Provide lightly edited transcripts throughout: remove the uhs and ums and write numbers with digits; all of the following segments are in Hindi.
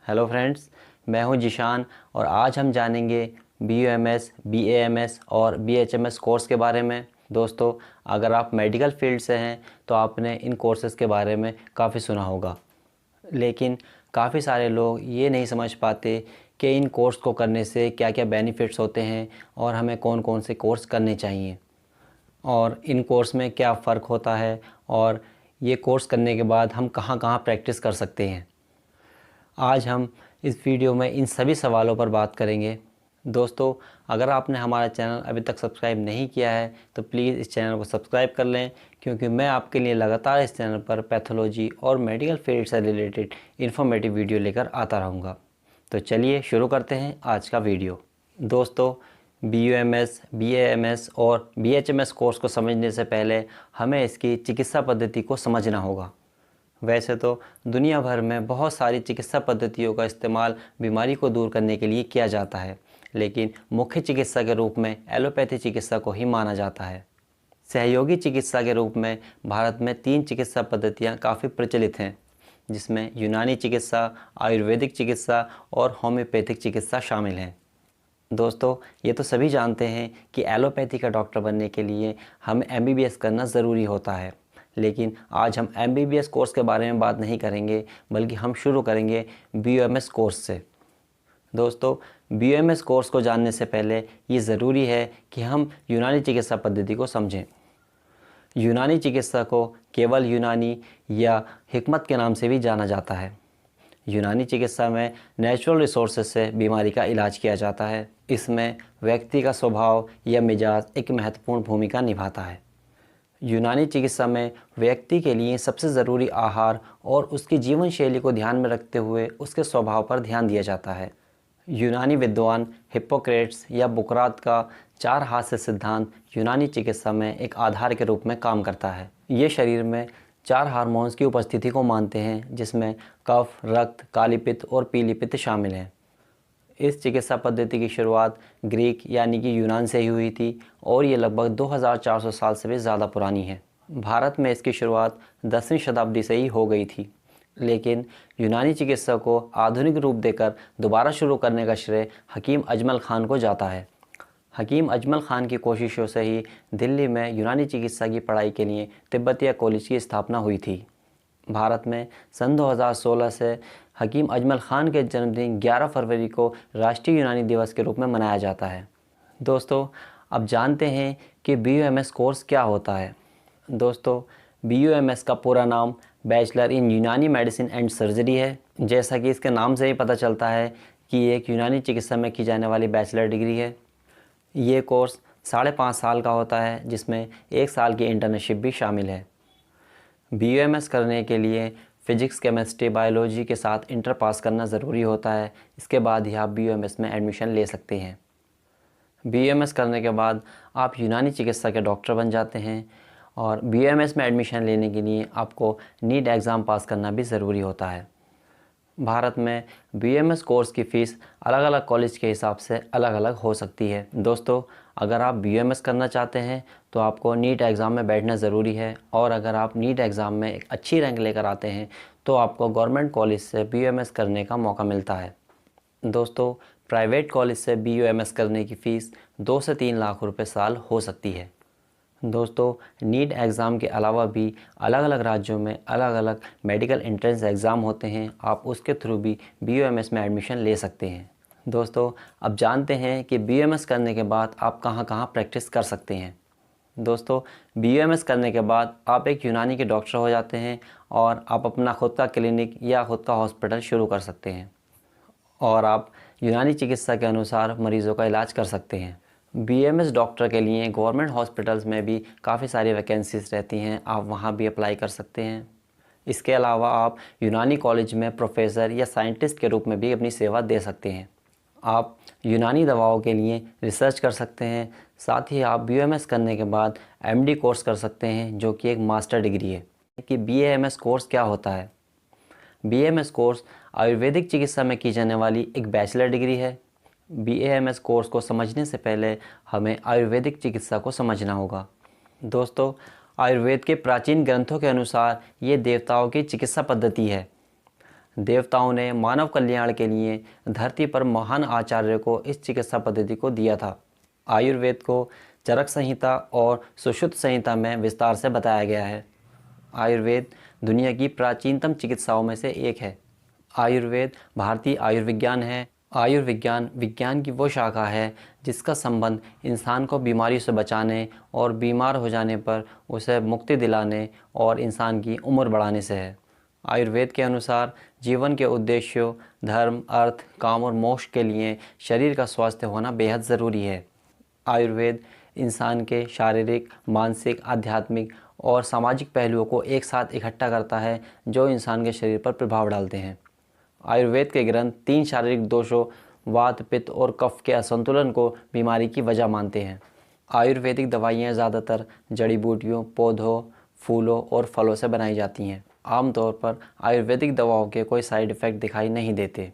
हेलो फ्रेंड्स, मैं हूं जिशान और आज हम जानेंगे BUMS, BAMS और BHMS कोर्स के बारे में। दोस्तों, अगर आप मेडिकल फील्ड से हैं तो आपने इन कोर्सेज़ के बारे में काफ़ी सुना होगा, लेकिन काफ़ी सारे लोग ये नहीं समझ पाते कि इन कोर्स को करने से क्या क्या बेनिफिट्स होते हैं और हमें कौन कौन से कोर्स करने चाहिए और इन कोर्स में क्या फ़र्क होता है और ये कोर्स करने के बाद हम कहाँ कहाँ प्रैक्टिस कर सकते हैं। आज हम इस वीडियो में इन सभी सवालों पर बात करेंगे। दोस्तों, अगर आपने हमारा चैनल अभी तक सब्सक्राइब नहीं किया है तो प्लीज़ इस चैनल को सब्सक्राइब कर लें, क्योंकि मैं आपके लिए लगातार इस चैनल पर पैथोलॉजी और मेडिकल फील्ड से रिलेटेड इन्फॉर्मेटिव वीडियो लेकर आता रहूँगा। तो चलिए शुरू करते हैं आज का वीडियो। दोस्तों, BUMS, BAMS और BHMS कोर्स को समझने से पहले हमें इसकी चिकित्सा पद्धति को समझना होगा। वैसे तो दुनिया भर में बहुत सारी चिकित्सा पद्धतियों का इस्तेमाल बीमारी को दूर करने के लिए किया जाता है, लेकिन मुख्य चिकित्सा के रूप में एलोपैथी चिकित्सा को ही माना जाता है। सहयोगी चिकित्सा के रूप में भारत में 3 चिकित्सा पद्धतियां काफ़ी प्रचलित हैं, जिसमें यूनानी चिकित्सा, आयुर्वेदिक चिकित्सा और होम्योपैथिक चिकित्सा शामिल हैं। दोस्तों, ये तो सभी जानते हैं कि एलोपैथी का डॉक्टर बनने के लिए हमें MBBS करना ज़रूरी होता है, लेकिन आज हम MBBS कोर्स के बारे में बात नहीं करेंगे, बल्कि हम शुरू करेंगे BUMS कोर्स से। दोस्तों, BUMS कोर्स को जानने से पहले ये ज़रूरी है कि हम यूनानी चिकित्सा पद्धति को समझें। यूनानी चिकित्सा को केवल यूनानी या हिकमत के नाम से भी जाना जाता है। यूनानी चिकित्सा में नेचुरल रिसोर्सेज से बीमारी का इलाज किया जाता है। इसमें व्यक्ति का स्वभाव या मिजाज एक महत्वपूर्ण भूमिका निभाता है। यूनानी चिकित्सा में व्यक्ति के लिए सबसे ज़रूरी आहार और उसकी जीवन शैली को ध्यान में रखते हुए उसके स्वभाव पर ध्यान दिया जाता है। यूनानी विद्वान हिप्पोक्रेट्स या बुकरात का 4 हाथ से सिद्धांत यूनानी चिकित्सा में एक आधार के रूप में काम करता है। ये शरीर में 4 हार्मोन्स की उपस्थिति को मानते हैं, जिसमें कफ, रक्त, काली पित्त और पीली पित्त शामिल हैं। इस चिकित्सा पद्धति की शुरुआत ग्रीक यानी कि यूनान से ही हुई थी और ये लगभग 2400 साल से भी ज़्यादा पुरानी है। भारत में इसकी शुरुआत 10वीं शताब्दी से ही हो गई थी, लेकिन यूनानी चिकित्सा को आधुनिक रूप देकर दोबारा शुरू करने का श्रेय हकीम अजमल खान को जाता है। हकीम अजमल खान की कोशिशों से ही दिल्ली में यूनानी चिकित्सा की पढ़ाई के लिए तिब्बतिया कॉलेज की स्थापना हुई थी। भारत में सन 2016 से हकीम अजमल खान के जन्मदिन 11 फरवरी को राष्ट्रीय यूनानी दिवस के रूप में मनाया जाता है। दोस्तों, अब जानते हैं कि BUMS कोर्स क्या होता है। दोस्तों, BUMS का पूरा नाम बैचलर इन यूनानी मेडिसिन एंड सर्जरी है। जैसा कि इसके नाम से ही पता चलता है कि ये एक यूनानी चिकित्सा में की जाने वाली बैचलर डिग्री है। ये कोर्स 5.5 साल का होता है, जिसमें 1 साल की इंटर्नशिप भी शामिल है। BUMS करने के लिए फ़िज़िक्स, केमिस्ट्री, बायोलॉजी के साथ इंटर पास करना ज़रूरी होता है। इसके बाद ही आप BUMS में एडमिशन ले सकते हैं। BUMS करने के बाद आप यूनानी चिकित्सा के डॉक्टर बन जाते हैं और BUMS में एडमिशन लेने के लिए आपको नीट एग्ज़ाम पास करना भी ज़रूरी होता है। भारत में BUMS कोर्स की फ़ीस अलग अलग कॉलेज के हिसाब से अलग अलग हो सकती है। दोस्तों, अगर आप BUMS करना चाहते हैं तो आपको नीट एग्ज़ाम में बैठना ज़रूरी है, और अगर आप नीट एग्ज़ाम में एक अच्छी रैंक लेकर आते हैं तो आपको गवर्नमेंट कॉलेज से BUMS करने का मौका मिलता है। दोस्तों, प्राइवेट कॉलेज से BUMS करने की फ़ीस 2 से 3 लाख रुपए साल हो सकती है। दोस्तों, नीट एग्ज़ाम के अलावा भी अलग अलग राज्यों में अलग अलग मेडिकल एंट्रेंस एग्ज़ाम होते हैं। आप उसके थ्रू भी BUMS में एडमिशन ले सकते हैं। दोस्तों, अब जानते हैं कि BUMS करने के बाद आप कहाँ कहाँ प्रैक्टिस कर सकते हैं। दोस्तों, BUMS करने के बाद आप एक यूनानी के डॉक्टर हो जाते हैं और आप अपना खुद का क्लिनिक या खुद का हॉस्पिटल शुरू कर सकते हैं और आप यूनानी चिकित्सा के अनुसार मरीज़ों का इलाज कर सकते हैं। BUMS डॉक्टर के लिए गवर्नमेंट हॉस्पिटल्स में भी काफ़ी सारी वैकेंसीज़ रहती हैं, आप वहाँ भी अप्लाई कर सकते हैं। इसके अलावा आप यूनानी कॉलेज में प्रोफेसर या साइंटिस्ट के रूप में भी अपनी सेवा दे सकते हैं। आप यूनानी दवाओं के लिए रिसर्च कर सकते हैं। साथ ही आप BUMS करने के बाद MD कोर्स कर सकते हैं, जो कि एक मास्टर डिग्री है। कि BAMS कोर्स क्या होता है। BAMS कोर्स आयुर्वेदिक चिकित्सा में की जाने वाली एक बैचलर डिग्री है। BAMS कोर्स को समझने से पहले हमें आयुर्वेदिक चिकित्सा को समझना होगा। दोस्तों, आयुर्वेद के प्राचीन ग्रंथों के अनुसार ये देवताओं की चिकित्सा पद्धति है। देवताओं ने मानव कल्याण के लिए धरती पर महान आचार्य को इस चिकित्सा पद्धति को दिया था। आयुर्वेद को चरक संहिता और सुश्रुत संहिता में विस्तार से बताया गया है। आयुर्वेद दुनिया की प्राचीनतम चिकित्साओं में से एक है। आयुर्वेद भारतीय आयुर्विज्ञान है। आयुर्विज्ञान विज्ञान की वो शाखा है जिसका संबंध इंसान को बीमारी से बचाने और बीमार हो जाने पर उसे मुक्ति दिलाने और इंसान की उम्र बढ़ाने से है। आयुर्वेद के अनुसार जीवन के उद्देश्यों, धर्म, अर्थ, काम और मोक्ष के लिए शरीर का स्वास्थ्य होना बेहद ज़रूरी है। आयुर्वेद इंसान के शारीरिक, मानसिक, आध्यात्मिक और सामाजिक पहलुओं को एक साथ इकट्ठा करता है जो इंसान के शरीर पर प्रभाव डालते हैं। आयुर्वेद के ग्रंथ 3 शारीरिक दोषों, वात, पित्त और कफ के असंतुलन को बीमारी की वजह मानते हैं। आयुर्वेदिक दवाइयाँ ज़्यादातर जड़ी बूटियों, पौधों, फूलों और फलों से बनाई जाती हैं। आमतौर पर आयुर्वेदिक दवाओं के कोई साइड इफ़ेक्ट दिखाई नहीं देते।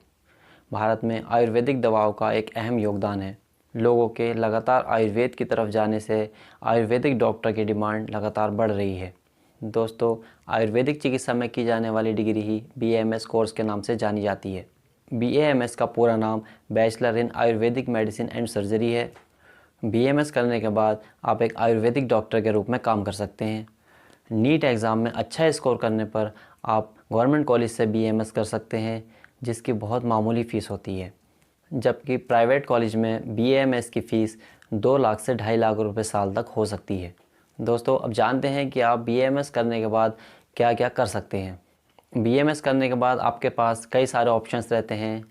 भारत में आयुर्वेदिक दवाओं का एक अहम योगदान है। लोगों के लगातार आयुर्वेद की तरफ जाने से आयुर्वेदिक डॉक्टर की डिमांड लगातार बढ़ रही है। दोस्तों, आयुर्वेदिक चिकित्सा में की जाने वाली डिग्री ही BAMS कोर्स के नाम से जानी जाती है। BAMS का पूरा नाम bachelor in Ayurvedic medicine and surgery है। BAMS करने के बाद आप एक आयुर्वेदिक डॉक्टर के रूप में काम कर सकते हैं। नीट एग्ज़ाम में अच्छा स्कोर करने पर आप गवर्नमेंट कॉलेज से BAMS कर सकते हैं, जिसकी बहुत मामूली फ़ीस होती है, जबकि प्राइवेट कॉलेज में BAMS की फ़ीस 2 लाख से 2.5 लाख रुपए साल तक हो सकती है। दोस्तों, अब जानते हैं कि आप BAMS करने के बाद क्या क्या कर सकते हैं। BAMS करने के बाद आपके पास कई सारे ऑप्शंस रहते हैं।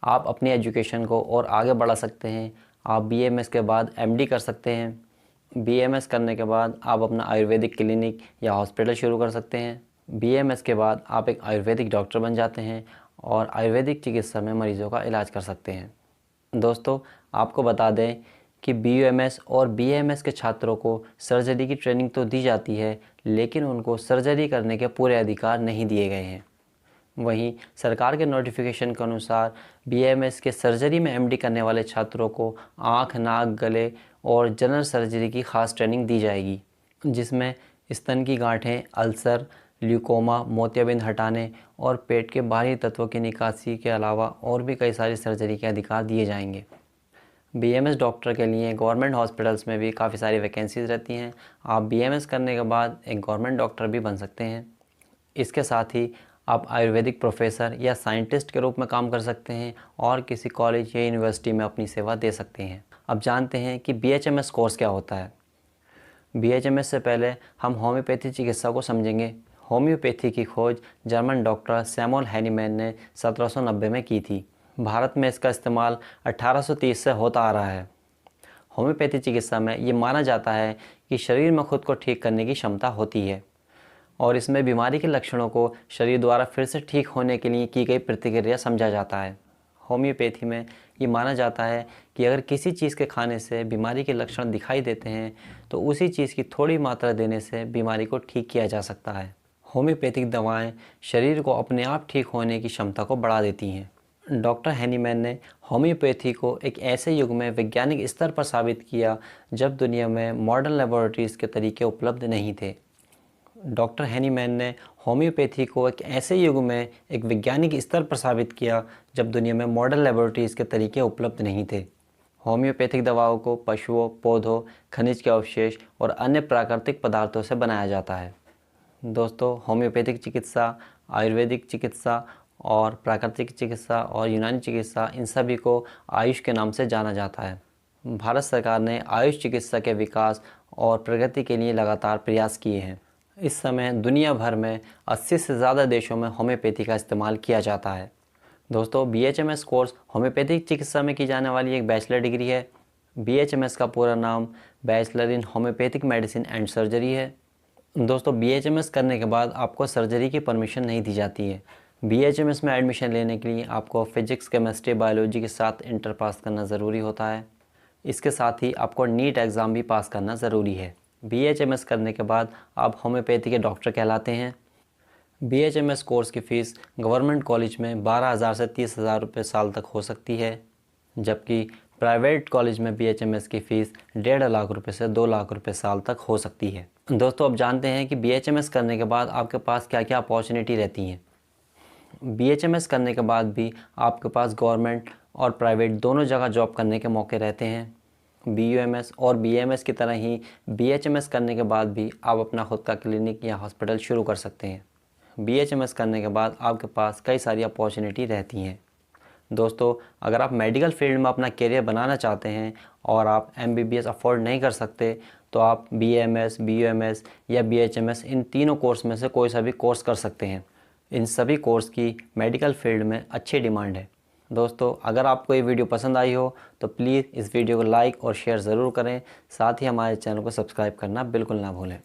आप अपनी एजुकेशन को और आगे बढ़ा सकते हैं। आप BAMS के बाद MD कर सकते हैं। BAMS करने के बाद आप अपना आयुर्वेदिक क्लिनिक या हॉस्पिटल शुरू कर सकते हैं। BAMS के बाद आप एक आयुर्वेदिक डॉक्टर बन जाते हैं और आयुर्वेदिक चिकित्सा में मरीज़ों का इलाज कर सकते हैं। दोस्तों, आपको बता दें कि BUMS और BAMS के छात्रों को सर्जरी की ट्रेनिंग तो दी जाती है, लेकिन उनको सर्जरी करने के पूरे अधिकार नहीं दिए गए हैं। वहीं सरकार के नोटिफिकेशन के अनुसार BAMS के सर्जरी में MD करने वाले छात्रों को आँख, नाक, गले और जनरल सर्जरी की ख़ास ट्रेनिंग दी जाएगी, जिसमें स्तन की गांठें, अल्सर, ल्यूकोमा, मोतियाबिंद हटाने और पेट के बाहरी तत्वों की निकासी के अलावा और भी कई सारी सर्जरी के अधिकार दिए जाएंगे। BAMS डॉक्टर के लिए गवर्नमेंट हॉस्पिटल्स में भी काफ़ी सारी वैकेंसीज़ रहती हैं। आप BAMS करने के बाद एक गवर्नमेंट डॉक्टर भी बन सकते हैं। इसके साथ ही आप आयुर्वेदिक प्रोफेसर या साइंटिस्ट के रूप में काम कर सकते हैं और किसी कॉलेज या यूनिवर्सिटी में अपनी सेवा दे सकते हैं। अब जानते हैं कि BHMS कोर्स क्या होता है। BHMS से पहले हम होम्योपैथी चिकित्सा को समझेंगे। होम्योपैथी की खोज जर्मन डॉक्टर सैमुअल हैनीमैन ने 1790 में की थी। भारत में इसका इस्तेमाल 1830 से होता आ रहा है। होम्योपैथी चिकित्सा में ये माना जाता है कि शरीर में खुद को ठीक करने की क्षमता होती है और इसमें बीमारी के लक्षणों को शरीर द्वारा फिर से ठीक होने के लिए की गई प्रतिक्रिया समझा जाता है। होम्योपैथी में ये माना जाता है कि अगर किसी चीज़ के खाने से बीमारी के लक्षण दिखाई देते हैं तो उसी चीज़ की थोड़ी मात्रा देने से बीमारी को ठीक किया जा सकता है। होम्योपैथिक दवाएं शरीर को अपने आप ठीक होने की क्षमता को बढ़ा देती हैं। डॉक्टर हैनीमैन ने होम्योपैथी को एक ऐसे युग में वैज्ञानिक स्तर पर साबित किया जब दुनिया में मॉडर्न लेबोरेटरीज़ के तरीके उपलब्ध नहीं थे। डॉक्टर हैनीमैन ने होम्योपैथी को एक ऐसे युग में एक वैज्ञानिक स्तर पर साबित किया जब दुनिया में मॉडर्न लेबोरेटरीज़ के तरीके उपलब्ध नहीं थे। होम्योपैथिक दवाओं को पशुओं, पौधों, खनिज के अवशेष और अन्य प्राकृतिक पदार्थों से बनाया जाता है। दोस्तों, होम्योपैथिक चिकित्सा, आयुर्वेदिक चिकित्सा और प्राकृतिक चिकित्सा और यूनानी चिकित्सा, इन सभी को आयुष के नाम से जाना जाता है। भारत सरकार ने आयुष चिकित्सा के विकास और प्रगति के लिए लगातार प्रयास किए हैं। इस समय दुनिया भर में 80 से ज़्यादा देशों में होम्योपैथी का इस्तेमाल किया जाता है। दोस्तों, BHMS कोर्स होम्योपैथिक चिकित्सा में की जाने वाली एक बैचलर डिग्री है। BHMS का पूरा नाम bachelor in homeopathic medicine and surgery है। दोस्तों, BHMS करने के बाद आपको सर्जरी की परमिशन नहीं दी जाती है। BHMS में एडमिशन लेने के लिए आपको फिजिक्स, केमिस्ट्री, बायोलॉजी के साथ इंटर पास करना ज़रूरी होता है। इसके साथ ही आपको नीट एग्ज़ाम भी पास करना ज़रूरी है। BHMS करने के बाद आप होम्योपैथी के डॉक्टर कहलाते हैं। BHMS कोर्स की फ़ीस गवर्नमेंट कॉलेज में 12,000 से 30,000 रुपये साल तक हो सकती है, जबकि प्राइवेट कॉलेज में BHMS की फ़ीस 1.5 लाख रुपये से 2 लाख रुपये साल तक हो सकती है। दोस्तों, अब जानते हैं कि BHMS करने के बाद आपके पास क्या क्या अपॉर्चुनिटी रहती हैं। BHMS करने के बाद भी आपके पास गवर्नमेंट और प्राइवेट दोनों जगह जॉब करने के मौके रहते हैं। BUMS और BAMS की तरह ही BHMS करने के बाद भी आप अपना खुद का क्लिनिक या हॉस्पिटल शुरू कर सकते हैं। BHMS करने के बाद आपके पास कई सारी अपॉर्चुनिटी रहती हैं। दोस्तों, अगर आप मेडिकल फील्ड में अपना करियर बनाना चाहते हैं और आप MBBS अफोर्ड नहीं कर सकते, तो आप BAMS, BUMS या BHMS इन तीनों कोर्स में से कोई सा भी कोर्स कर सकते हैं। इन सभी कोर्स की मेडिकल फील्ड में अच्छी डिमांड है। दोस्तों, अगर आपको ये वीडियो पसंद आई हो तो प्लीज़ इस वीडियो को लाइक और शेयर ज़रूर करें। साथ ही हमारे चैनल को सब्सक्राइब करना बिल्कुल ना भूलें।